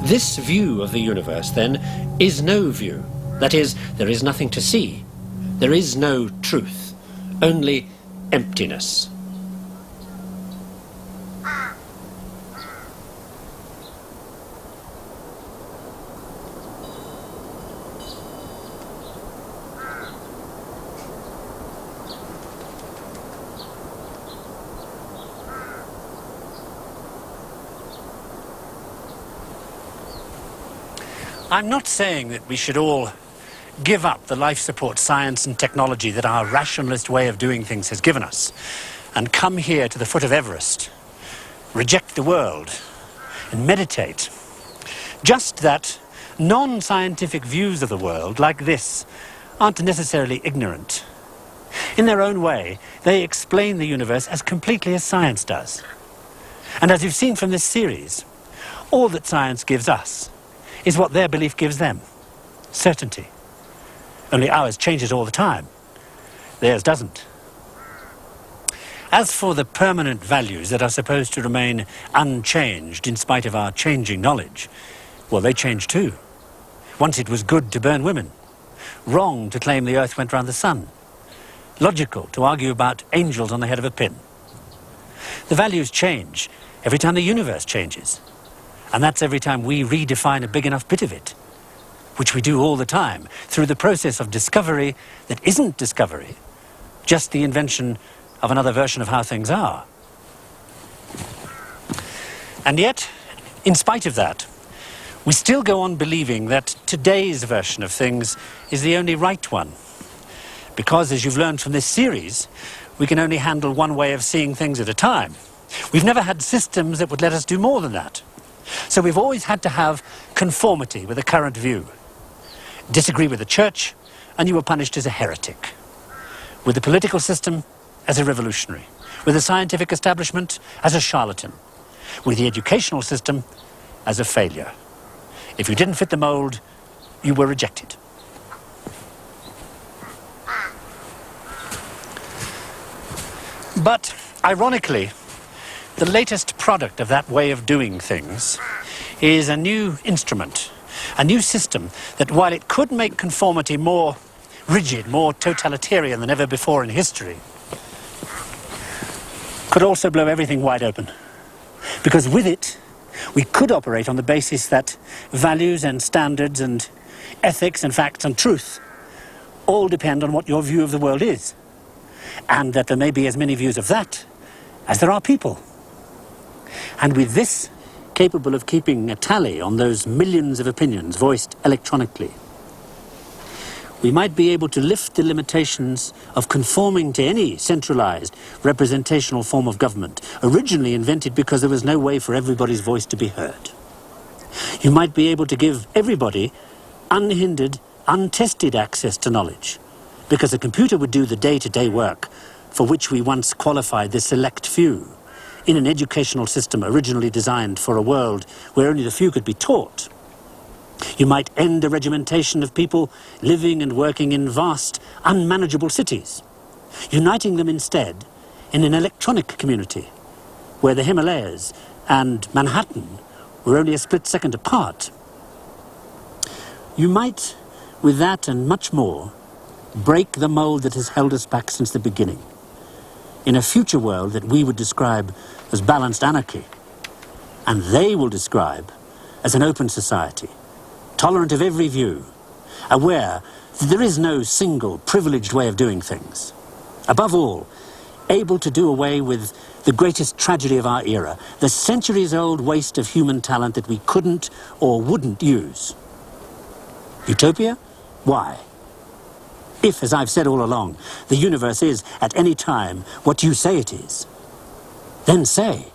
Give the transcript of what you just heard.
This view of the universe, then, is no view. That is, there is nothing to see. There is no truth, only emptiness. I'm not saying that we should all give up the life support science and technology that our rationalist way of doing things has given us and come here to the foot of Everest, reject the world and meditate. Just that non-scientific views of the world like this aren't necessarily ignorant. In their own way, they explain the universe as completely as science does. And as you've seen from this series, all that science gives us is what their belief gives them, certainty. Only ours changes all the time. Theirs doesn't. As for the permanent values that are supposed to remain unchanged in spite of our changing knowledge, well, they change too. Once it was good to burn women, wrong to claim the earth went round the sun, logical to argue about angels on the head of a pin. The values change every time the universe changes. And that's every time we redefine a big enough bit of it, which we do all the time through the process of discovery that isn't discovery, just the invention of another version of how things are. And yet, in spite of that, we still go on believing that today's version of things is the only right one. Because, as you've learned from this series, we can only handle one way of seeing things at a time. We've never had systems that would let us do more than that. So we've always had to have conformity with the current view. Disagree with the church, and you were punished as a heretic. With the political system, as a revolutionary. With the scientific establishment, as a charlatan. With the educational system, as a failure. If you didn't fit the mold, you were rejected. But, ironically, the latest product of that way of doing things is a new instrument, a new system that, while it could make conformity more rigid, more totalitarian than ever before in history, could also blow everything wide open. Because with it, we could operate on the basis that values and standards and ethics and facts and truth all depend on what your view of the world is, and that there may be as many views of that as there are people. And with this, capable of keeping a tally on those millions of opinions voiced electronically, we might be able to lift the limitations of conforming to any centralized representational form of government, originally invented because there was no way for everybody's voice to be heard. You might be able to give everybody unhindered, untested access to knowledge, because a computer would do the day-to-day work for which we once qualified the select few, in an educational system originally designed for a world where only the few could be taught. You might end the regimentation of people living and working in vast, unmanageable cities, uniting them instead in an electronic community where the Himalayas and Manhattan were only a split second apart. You might, with that and much more, break the mold that has held us back since the beginning, in a future world that we would describe as balanced anarchy, and they will describe as an open society, tolerant of every view, aware that there is no single privileged way of doing things. Above all, able to do away with the greatest tragedy of our era, the centuries-old waste of human talent that we couldn't or wouldn't use. Utopia? Why? If, as I've said all along, the universe is, at any time, what you say it is, then say,